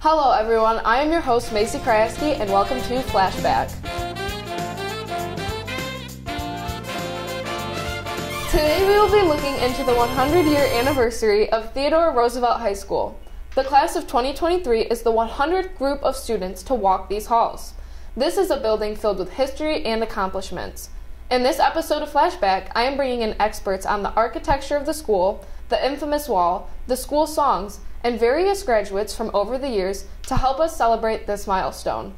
Hello everyone, I am your host Macy Kraski and welcome to Flashback. Today we will be looking into the 100-year anniversary of Theodore Roosevelt High School. The class of 2023 is the 100th group of students to walk these halls. This is a building filled with history and accomplishments. In this episode of Flashback, I am bringing in experts on the architecture of the school, the infamous wall, the school songs, and various graduates from over the years to help us celebrate this milestone.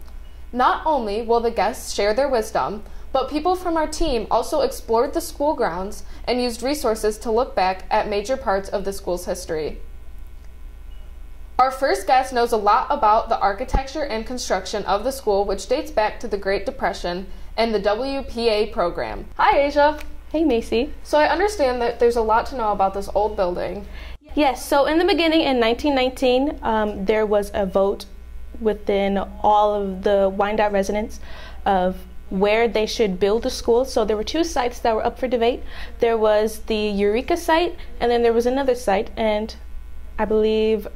Not only will the guests share their wisdom, but people from our team also explored the school grounds and used resources to look back at major parts of the school's history. Our first guest knows a lot about the architecture and construction of the school, which dates back to the Great Depression and the WPA program. Hi, Asia. Hey, Macy. So I understand that there's a lot to know about this old building. Yes, so in the beginning in 1919, there was a vote within all of the Wyandotte residents of where they should build a school. So there were two sites that were up for debate. There was the Eureka site, and then there was another site, and I believe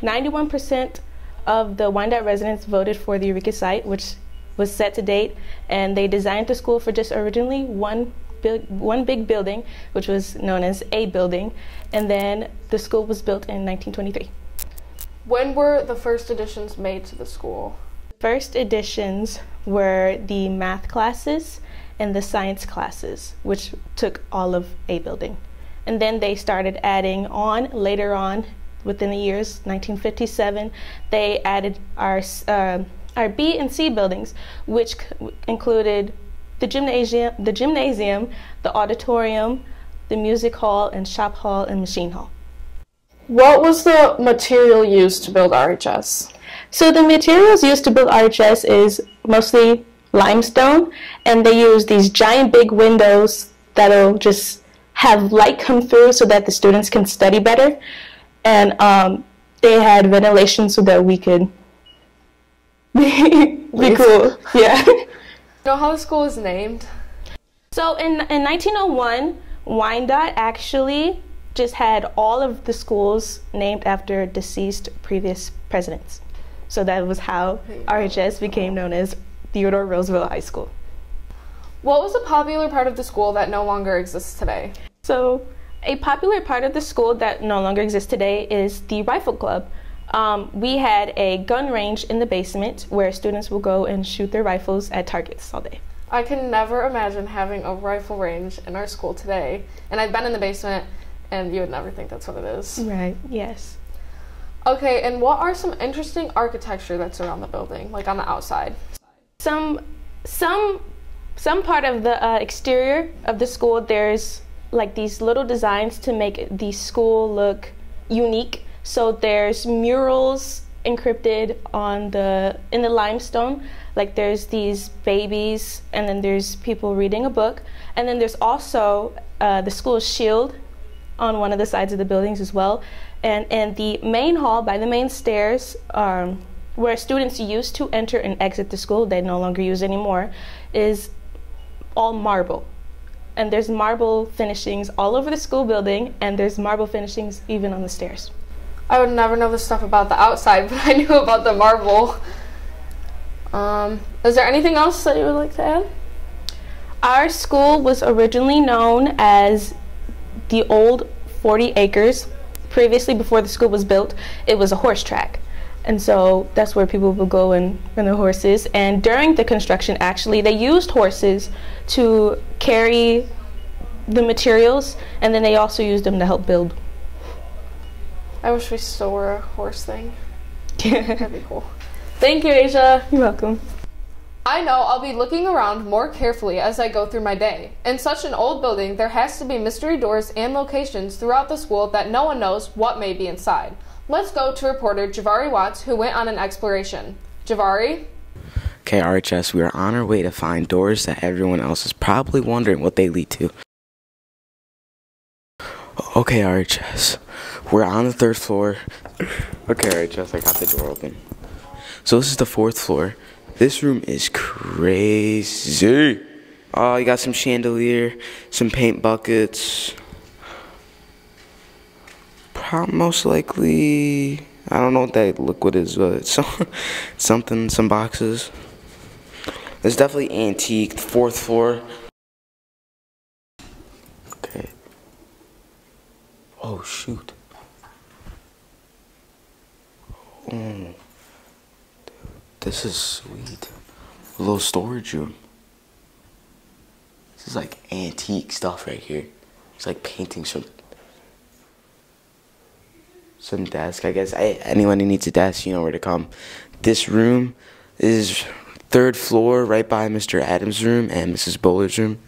91% of the Wyandotte residents voted for the Eureka site, which was set to date, and they designed the school for just originally one big building, which was known as A building, and then the school was built in 1923. When were the first additions made to the school? First additions were the math classes and the science classes, which took all of A building. And then they started adding on later on within the years. 1957, they added our B and C buildings, which included the gymnasium, the auditorium, the music hall, and shop hall, and machine hall. What was the material used to build RHS? So the materials used to build RHS is mostly limestone, and they use these giant big windows that'll just have light come through so that the students can study better. And they had ventilation so that we could be cool. Yeah. You know how the school is named? So in 1901, Wyandotte actually just had all of the schools named after deceased previous presidents. So that was how RHS became known as Theodore Roosevelt High School. What was a popular part of the school that no longer exists today? So a popular part of the school that no longer exists today is the rifle club. We had a gun range in the basement where students will go and shoot their rifles at targets all day. I can never imagine having a rifle range in our school today. And I've been in the basement, and you would never think that's what it is. Right, yes. Okay, and what are some interesting architecture that's around the building, like on the outside? Some part of the exterior of the school, there's like these little designs to make the school look unique. So there's murals encrypted in the limestone, like there's these babies, and then there's people reading a book, and then there's also the school shield on one of the sides of the buildings as well. And in the main hall by the main stairs, where students used to enter and exit the school, they no longer use anymore, is all marble. And there's marble finishings all over the school building, and there's marble finishings even on the stairs. I would never know the stuff about the outside, but I knew about the marble. Is there anything else that you would like to add? Our school was originally known as the Old 40 Acres. Previously, before the school was built, it was a horse track. And so that's where people would go and run their horses. And during the construction, actually, they used horses to carry the materials, and then they also used them to help build. I wish we still were a horse thing. That'd be cool. Thank you, Asia. You're welcome. I know I'll be looking around more carefully as I go through my day. In such an old building, there has to be mystery doors and locations throughout the school that no one knows what may be inside. Let's go to reporter Javari Watts, who went on an exploration. Javari? Okay, RHS, we are on our way to find doors that everyone else is probably wondering what they lead to. Okay, RHS, we're on the 3rd floor. Okay, RHS, I got the door open. So this is the 4th floor. This room is crazy. Oh, you got some chandelier, some paint buckets. Most likely, I don't know what that liquid is, but it's something, some boxes. It's definitely antique. 4th floor. Okay. Oh, shoot. Oh. This is sweet. A little storage room. This is like antique stuff right here. It's like paintings from some desk, I guess. Anyone who needs a desk, you know where to come. This room is 3rd floor, right by Mr. Adams' room and Mrs. Bowler's room.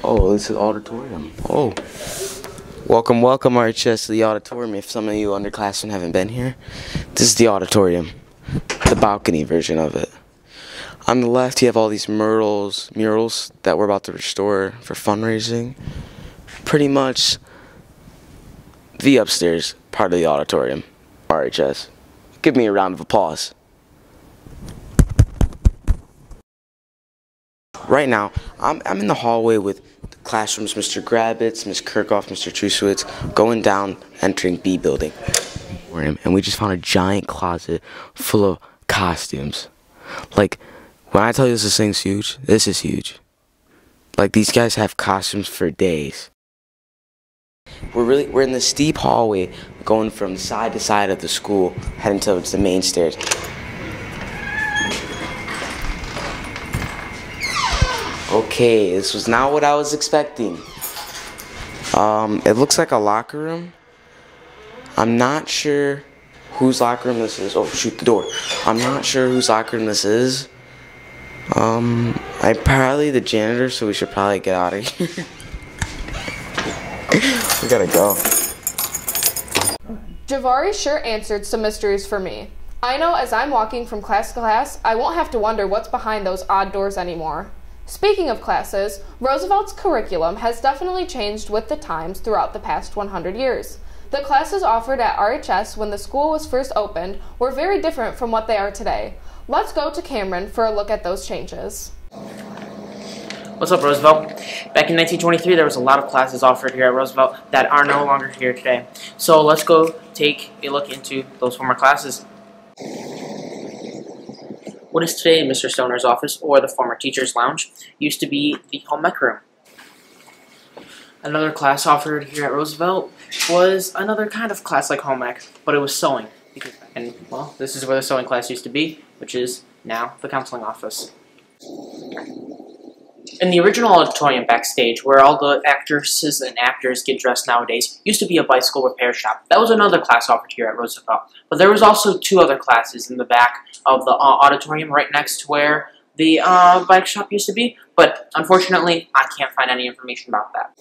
Oh, this is auditorium. Oh. Welcome, welcome, RHS, to the auditorium. If some of you underclassmen haven't been here, this is the auditorium, the balcony version of it. On the left, you have all these murals that we're about to restore for fundraising. Pretty much the upstairs part of the auditorium, RHS. Give me a round of applause. Right now, I'm in the hallway with the classrooms, Mr. Grabitz, Ms. Kirchhoff, Mr. Trusowitz, going down, entering B building. And we just found a giant closet full of costumes. Like, when I tell you this thing's huge, this is huge. Like, these guys have costumes for days. We're in the steep hallway going from side to side of the school, heading towards the main stairs. Okay, this was not what I was expecting. It looks like a locker room. I'm not sure whose locker room this is. Oh, shoot, the door. I'm not sure whose locker room this is. I'm probably the janitor, so we should probably get out of here. We gotta go. Javari sure answered some mysteries for me. I know as I'm walking from class to class, I won't have to wonder what's behind those odd doors anymore. Speaking of classes, Roosevelt's curriculum has definitely changed with the times throughout the past 100 years. The classes offered at RHS when the school was first opened were very different from what they are today. Let's go to Cameron for a look at those changes. What's up, Roosevelt? Back in 1923, there was a lot of classes offered here at Roosevelt that are no longer here today. So let's go take a look into those former classes. What is today Mr. Stoner's office, or the former teacher's lounge, used to be the home ec room. Another class offered here at Roosevelt was another kind of class like home ec, but it was sewing. And, well, this is where the sewing class used to be, which is now the counseling office. In the original auditorium backstage, where all the actresses and actors get dressed nowadays, used to be a bicycle repair shop. That was another class offered here at Roosevelt. But there was also 2 other classes in the back of the auditorium, right next to where the bike shop used to be. But unfortunately, I can't find any information about that.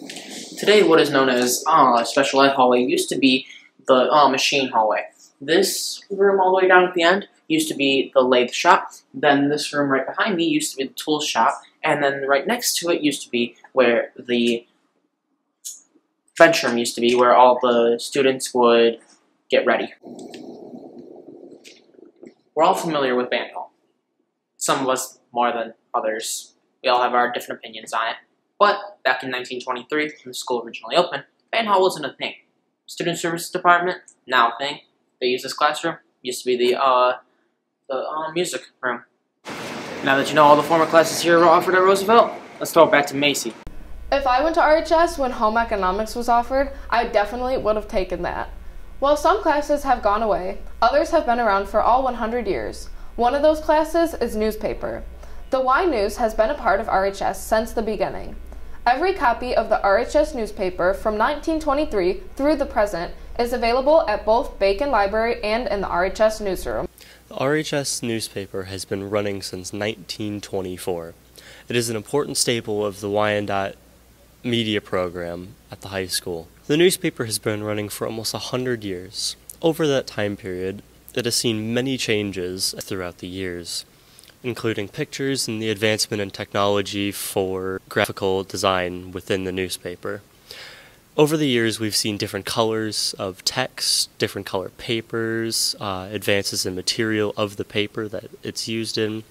Today, what is known as Special Ed hallway used to be the machine hallway. This room all the way down at the end used to be the lathe shop. Then this room right behind me used to be the tool shop. And then right next to it used to be where the bench room used to be, where all the students would get ready. We're all familiar with band hall. Some of us more than others. We all have our different opinions on it. But back in 1923, when the school originally opened, band hall wasn't a thing. Student services department, now a thing. They use this classroom. Used to be the music room. Now that you know all the former classes here are offered at Roosevelt, let's throw it back to Macy. If I went to RHS when home economics was offered, I definitely would have taken that. While some classes have gone away, others have been around for all 100 years. One of those classes is newspaper. The Y News has been a part of RHS since the beginning. Every copy of the RHS newspaper from 1923 through the present is available at both Bacon Library and in the RHS newsroom. The RHS newspaper has been running since 1924. It is an important staple of the Wyandotte media program at the high school. The newspaper has been running for almost 100 years. Over that time period, it has seen many changes throughout the years, including pictures and the advancement in technology for graphical design within the newspaper. Over the years, we've seen different colors of text, different color papers, advances in material of the paper that it's used in.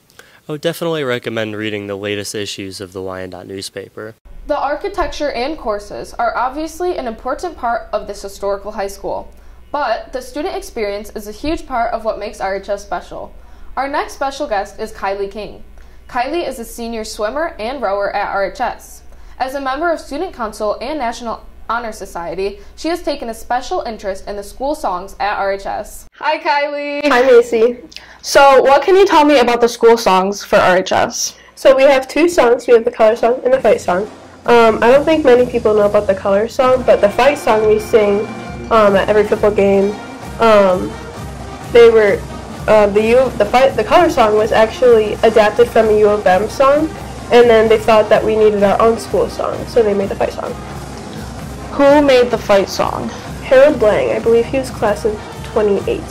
I would definitely recommend reading the latest issues of the Wyandotte newspaper. The architecture and courses are obviously an important part of this historical high school, but the student experience is a huge part of what makes RHS special. Our next special guest is Kylie King. Kylie is a senior swimmer and rower at RHS. As a member of Student Council and National Honor Society, she has taken a special interest in the school songs at RHS. Hi, Kylie. Hi, Macy. So, what can you tell me about the school songs for RHS? So we have two songs. We have the color song and the fight song. I don't think many people know about the color song, but the fight song we sing at every football game. The color song was actually adapted from a U of M song, and then they thought that we needed our own school song, so they made the fight song. Who made the fight song? Harold Lang, I believe he was class of 28.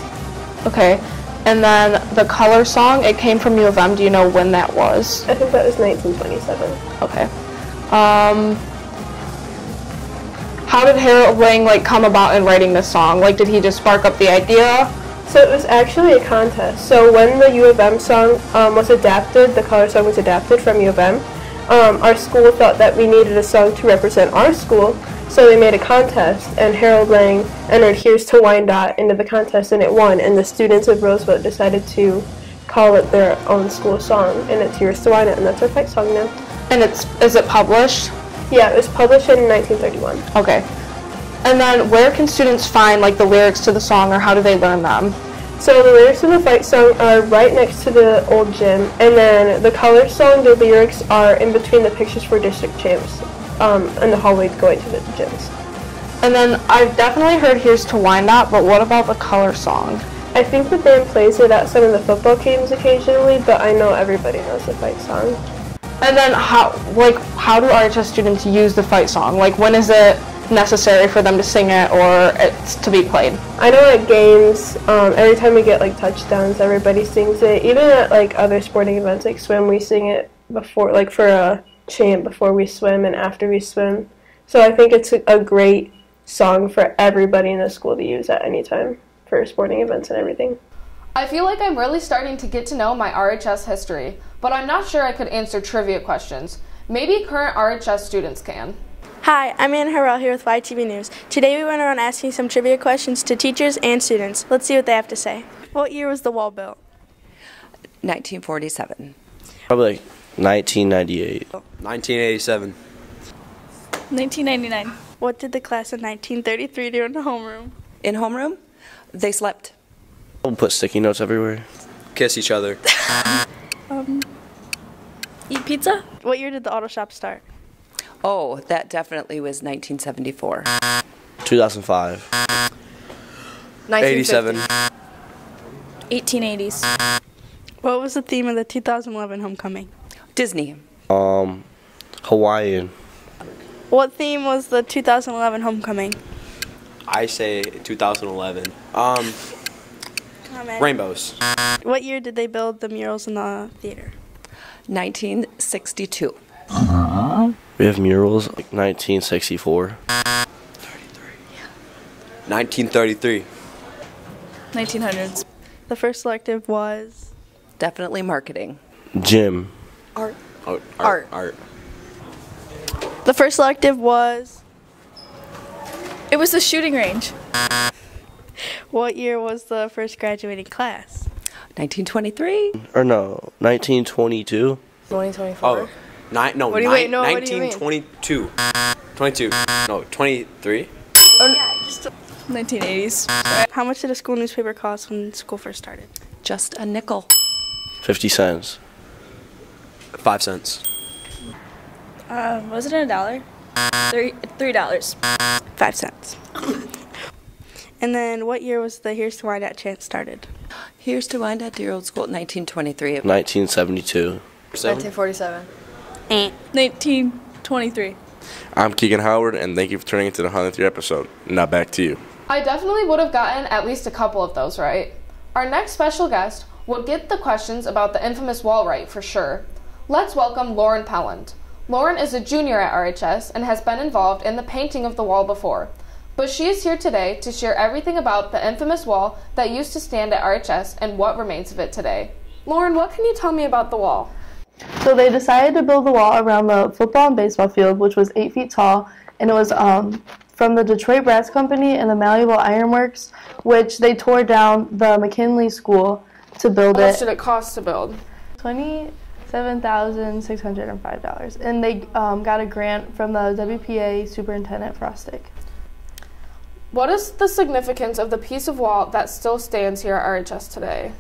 Okay, and then the color song, it came from U of M. Do you know when that was? I think that was 1927. Okay. How did Harold Lang come about in writing this song? Did he just spark up the idea? So it was actually a contest. So when the U of M song was adapted, the color song was adapted from U of M, our school thought that we needed a song to represent our school, so they made a contest, and Harold Lang entered Here's to Wyandotte into the contest, and it won, and the students of Roosevelt decided to call it their own school song, and it's Here's to Wyandotte, and that's our fight song now. And is it published? Yeah, it was published in 1931. Okay. And then where can students find the lyrics to the song, or how do they learn them? So the lyrics of the fight song are right next to the old gym, and then the color song, the lyrics are in between the pictures for district champs in the hallway going to the gyms. And then I've definitely heard Here's to Wyandotte, but what about the color song? I think the band plays it at some of the football games occasionally, but I know everybody knows the fight song. And then how do RHS students use the fight song? When is it necessary for them to sing it, or it's to be played? I know at games, every time we get touchdowns, everybody sings it. Even at other sporting events like swim, we sing it before, for a chant before we swim and after we swim. So I think it's a great song for everybody in the school to use at any time for sporting events and everything. I feel like I'm really starting to get to know my RHS history, but I'm not sure I could answer trivia questions. Maybe current RHS students can. Hi, I'm Anna Harrell here with YTV News. Today we went around asking some trivia questions to teachers and students. Let's see what they have to say. What year was the wall built? 1947. Probably 1998. 1987. 1999. What did the class of 1933 do in the homeroom? In homeroom, they slept. We'll put sticky notes everywhere. Kiss each other. Eat pizza? What year did the auto shop start? Oh, that definitely was 1974. 2005. 87. 1880s. What was the theme of the 2011 homecoming? Disney. Hawaiian. What theme was the 2011 homecoming? I say 2011. Comment. Rainbows. What year did they build the murals in the theater? 1962. We have murals 1964. 1933. 1900s. The first elective was? Definitely marketing. Gym. Art. Oh, Art. Art. The first elective was? It was the shooting range. What year was the first graduating class? 1923. Or no, 1922. 2024. Oh, no, What do you- wait, no, what do you mean? 1922. 22. No, 23. 1980s. How much did a school newspaper cost when school first started? Just a nickel. 50 cents. 5 cents. Was it $1? $3. 5 cents. And then what year was the Here's to Wyandotte chant started? Here's to Wyandotte Dear Old School, 1923. 1972. 1947. 1923. I'm Keegan Howard, and thank you for tuning into the 103rd episode. Now back to you. I definitely would have gotten at least a couple of those right. Our next special guest will get the questions about the infamous wall right for sure. Let's welcome Lauren Pelland. Lauren is a junior at RHS and has been involved in the painting of the wall before. But she is here today to share everything about the infamous wall that used to stand at RHS and what remains of it today. Lauren, what can you tell me about the wall? So they decided to build the wall around the football and baseball field, which was 8 feet tall, and it was from the Detroit Brass Company and the Malleable Iron Works, which they tore down the McKinley School to build it. How much did it cost to build? $27,605, and they got a grant from the WPA Superintendent Frostick. What is the significance of the piece of wall that still stands here at RHS today?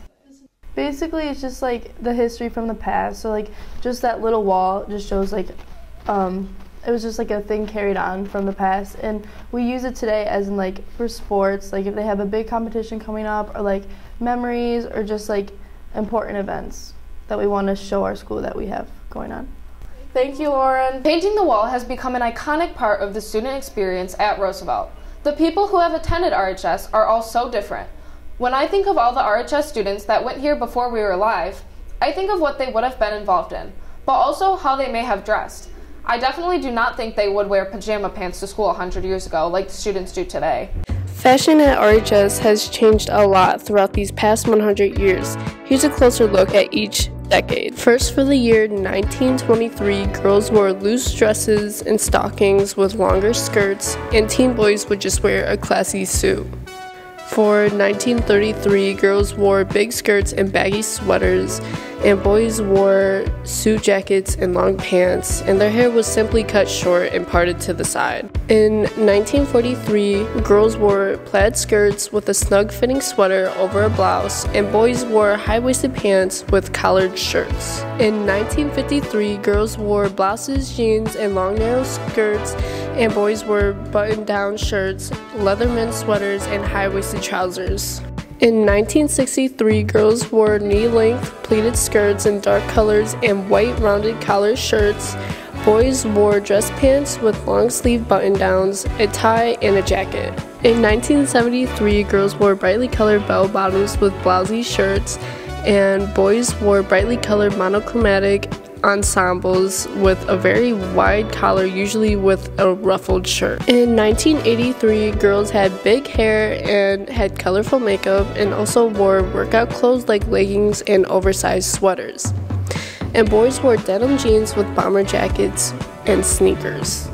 Basically, it's just like the history from the past. So like just that little wall just shows like it was just like a thing carried on from the past, and we use it today as in like for sports, like if they have a big competition coming up, or like memories, or just like important events that we want to show our school that we have going on. Thank you, Lauren. Painting the wall has become an iconic part of the student experience at Roosevelt. The people who have attended RHS are all so different. When I think of all the RHS students that went here before we were alive, I think of what they would have been involved in, but also how they may have dressed. I definitely do not think they would wear pajama pants to school 100 years ago like the students do today. Fashion at RHS has changed a lot throughout these past 100 years. Here's a closer look at each decade. First, for the year 1923, girls wore loose dresses and stockings with longer skirts, and teen boys would just wear a classy suit. For 1933, girls wore big skirts and baggy sweaters, and boys wore suit jackets and long pants, and their hair was simply cut short and parted to the side. In 1943, girls wore plaid skirts with a snug-fitting sweater over a blouse, and boys wore high-waisted pants with collared shirts. In 1953, girls wore blouses, jeans, and long narrow skirts, and boys wore button-down shirts, leatherman sweaters, and high-waisted trousers. In 1963, girls wore knee-length pleated skirts in dark colors and white rounded collar shirts. Boys wore dress pants with long-sleeve button-downs, a tie, and a jacket. In 1973, girls wore brightly colored bell-bottoms with blousy shirts, and boys wore brightly colored monochromatic ensembles with a very wide collar, usually with a ruffled shirt. In 1983, girls had big hair and had colorful makeup, and also wore workout clothes like leggings and oversized sweaters. And boys wore denim jeans with bomber jackets and sneakers.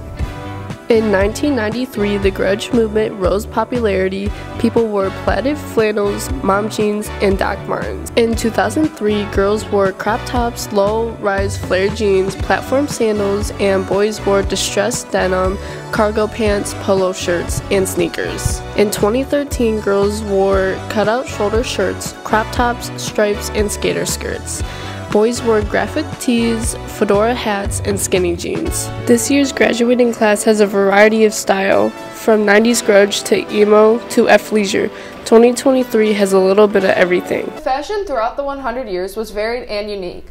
In 1993, the grunge movement rose popularity. People wore plaided flannels, mom jeans, and Doc Martens. In 2003, girls wore crop tops, low-rise flare jeans, platform sandals, and boys wore distressed denim, cargo pants, polo shirts, and sneakers. In 2013, girls wore cutout shoulder shirts, crop tops, stripes, and skater skirts. Boys wore graphic tees, fedora hats, and skinny jeans. This year's graduating class has a variety of style, from 90s grunge to emo to athleisure. 2023 has a little bit of everything. Fashion throughout the 100 years was varied and unique.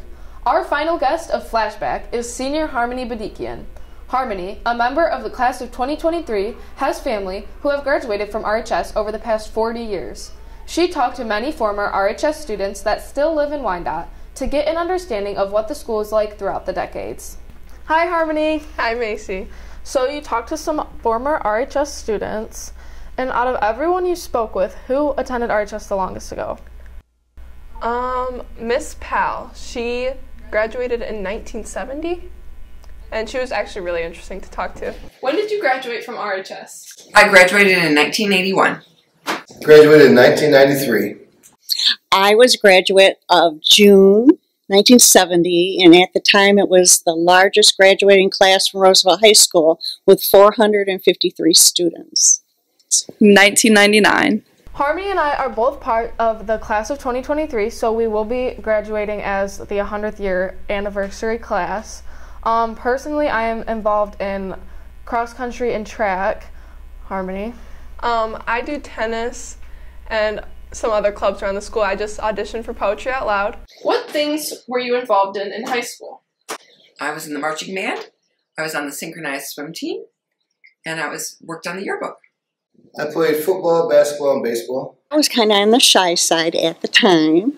Our final guest of Flashback is senior Harmony Badikian. Harmony, a member of the class of 2023, has family who have graduated from RHS over the past 40 years. She talked to many former RHS students that still live in Wyandotte to get an understanding of what the school is like throughout the decades. Hi, Harmony. Hi, Macy. So you talked to some former RHS students, and out of everyone you spoke with, who attended RHS the longest ago? Miss Powell. She graduated in 1970, and she was actually really interesting to talk to. When did you graduate from RHS? I graduated in 1981. Graduated in 1993. I was a graduate of June 1970, and at the time it was the largest graduating class from Roosevelt High School with 453 students. 1999. Harmony and I are both part of the class of 2023, so we will be graduating as the 100th year anniversary class. Personally, I am involved in cross country and track. Harmony? I do tennis and some other clubs around the school. I just auditioned for Poetry Out Loud. What things were you involved in high school? I was in the marching band, I was on the synchronized swim team, and I worked on the yearbook. I played football, basketball, and baseball. I was kind of on the shy side at the time.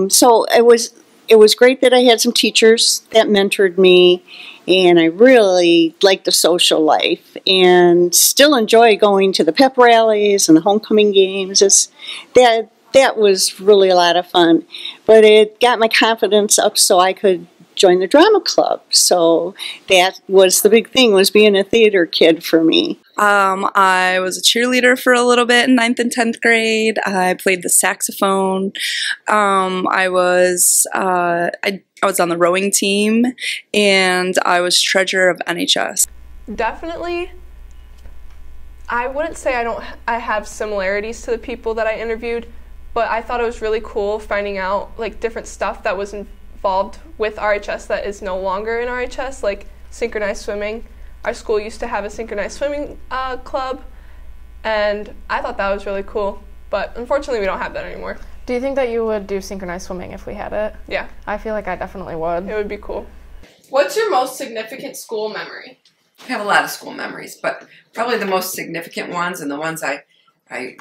So it was great that I had some teachers that mentored me, and I really liked the social life and still enjoy going to the pep rallies and the homecoming games. That was really a lot of fun, but it got my confidence up so I could join the drama club. So that was the big thing, was being a theater kid for me. I was a cheerleader for a little bit in 9th and 10th grade. I played the saxophone. I was on the rowing team, and I was treasurer of RHS. Definitely, I wouldn't say I have similarities to the people that I interviewed, but I thought it was really cool finding out like different stuff that was involved with RHS that is no longer in RHS, like synchronized swimming. Our school used to have a synchronized swimming club, and I thought that was really cool, but unfortunately we don't have that anymore. Do you think that you would do synchronized swimming if we had it? Yeah. I feel like I definitely would. It would be cool. What's your most significant school memory? I have a lot of school memories, but probably the most significant ones and the ones I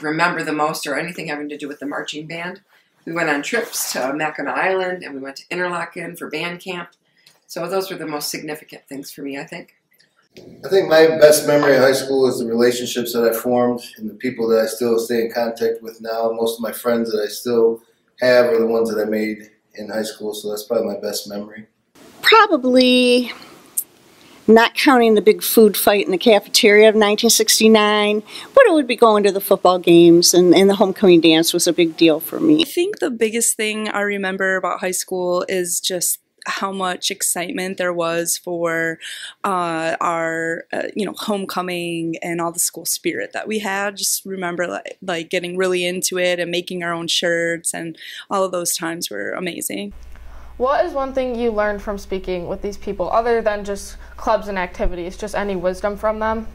remember the most are anything having to do with the marching band. We went on trips to Mackinac Island, and we went to Interlaken for band camp. So those were the most significant things for me, I think. I think my best memory of high school is the relationships that I formed and the people that I still stay in contact with now. Most of my friends that I still have are the ones that I made in high school, so that's probably my best memory. Probably, not counting the big food fight in the cafeteria of 1969, but it would be going to the football games, and the homecoming dance was a big deal for me. I think the biggest thing I remember about high school is just how much excitement there was for our homecoming and all the school spirit that we had. Just remember like getting really into it and making our own shirts, and all of those times were amazing. What is one thing you learned from speaking with these people, other than just clubs and activities, just any wisdom from them?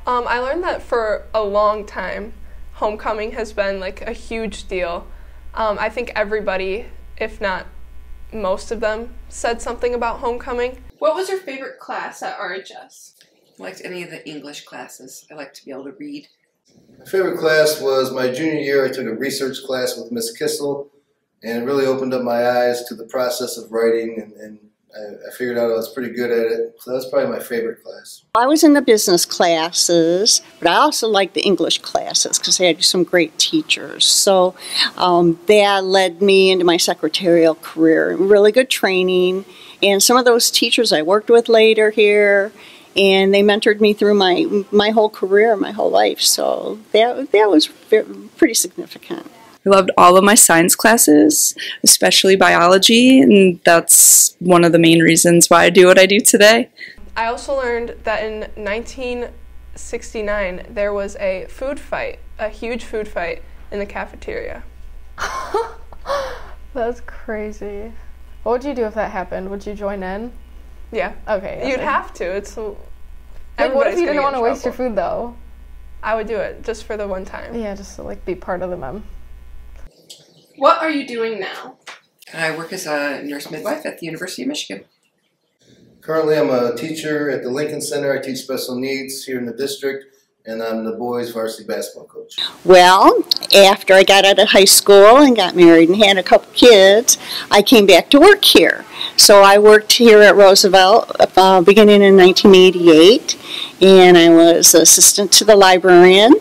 I learned that for a long time, homecoming has been like a huge deal. I think everybody, if not most of them, said something about homecoming. What was your favorite class at RHS? I liked any of the English classes. I like to be able to read. My favorite class was my junior year. I took a research class with Miss Kissel, and it really opened up my eyes to the process of writing, and I figured out I was pretty good at it. So that's probably my favorite class. I was in the business classes, but I also liked the English classes because they had some great teachers. So that led me into my secretarial career. Really good training, and some of those teachers I worked with later here, and they mentored me through my whole career, my whole life. So that was pretty significant. I loved all of my science classes, especially biology, and that's one of the main reasons why I do what I do today. I also learned that in 1969 there was a food fight, a huge food fight in the cafeteria. That's crazy. What would you do if that happened? Would you join in? Yeah. Okay. You'd have to. It's like, what if you didn't want to waste your food though? I would do it just for the one time. Yeah, just to like be part of the mem. What are you doing now? I work as a nurse midwife at the University of Michigan. Currently, I'm a teacher at the Lincoln Center. I teach special needs here in the district, and I'm the boys' varsity basketball coach. Well, after I got out of high school and got married and had a couple kids, I came back to work here. So I worked here at Roosevelt beginning in 1988, and I was assistant to the librarian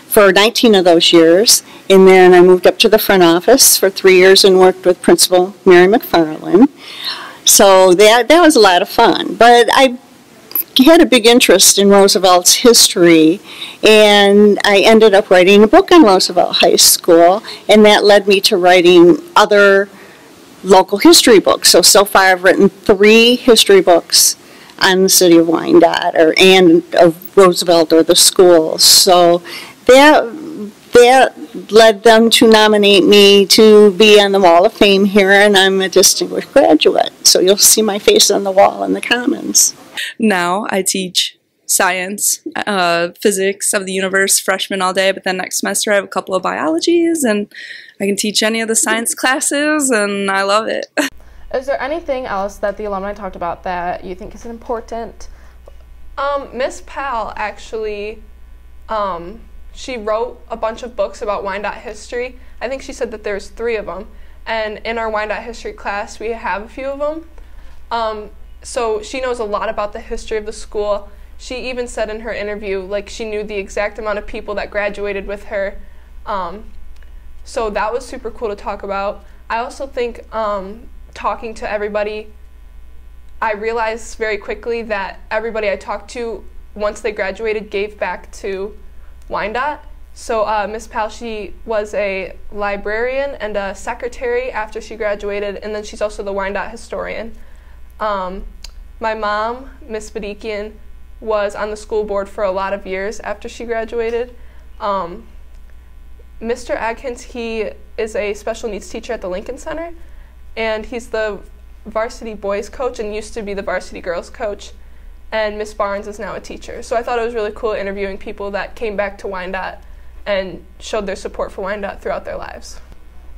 for 19 of those years, and then I moved up to the front office for 3 years and worked with Principal Mary McFarland. So that was a lot of fun. But I had a big interest in Roosevelt's history, and I ended up writing a book on Roosevelt High School, and that led me to writing other local history books. So far I've written 3 history books on the city of Wyandotte and of Roosevelt or the schools. So that led them to nominate me to be on the Wall of Fame here, and I'm a distinguished graduate. So you'll see my face on the wall in the Commons. Now I teach science, physics of the universe, freshman all day, but then next semester I have a couple of biologies, and I can teach any of the science classes, and I love it. Is there anything else that the alumni talked about that you think is important? Miss Powell actually, she wrote a bunch of books about Wyandotte history. I think she said that there's 3 of them, and in our Wyandotte history class we have a few of them. So she knows a lot about the history of the school. She even said in her interview, like, she knew the exact amount of people that graduated with her. So that was super cool to talk about. I also think talking to everybody I realized very quickly that everybody I talked to, once they graduated, gave back to Wyandotte. So Miss Powell, she was a librarian and a secretary after she graduated, and then she's also the Wyandotte historian. My mom, Miss Badikian, was on the school board for a lot of years after she graduated. Mr. Adkins, he is a special needs teacher at the Lincoln Center, and he's the varsity boys coach and used to be the varsity girls coach, and Miss Barnes is now a teacher. So I thought it was really cool interviewing people that came back to Wyandotte and showed their support for Wyandotte throughout their lives.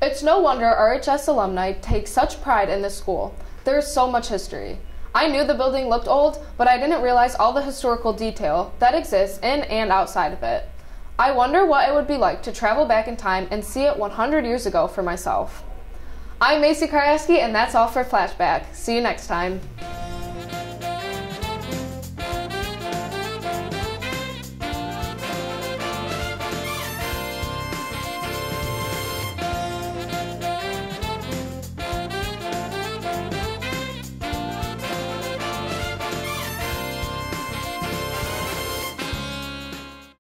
It's no wonder RHS alumni take such pride in this school. There is so much history. I knew the building looked old, but I didn't realize all the historical detail that exists in and outside of it. I wonder what it would be like to travel back in time and see it 100 years ago for myself. I'm Macy Krajewski, and that's all for Flashback. See you next time.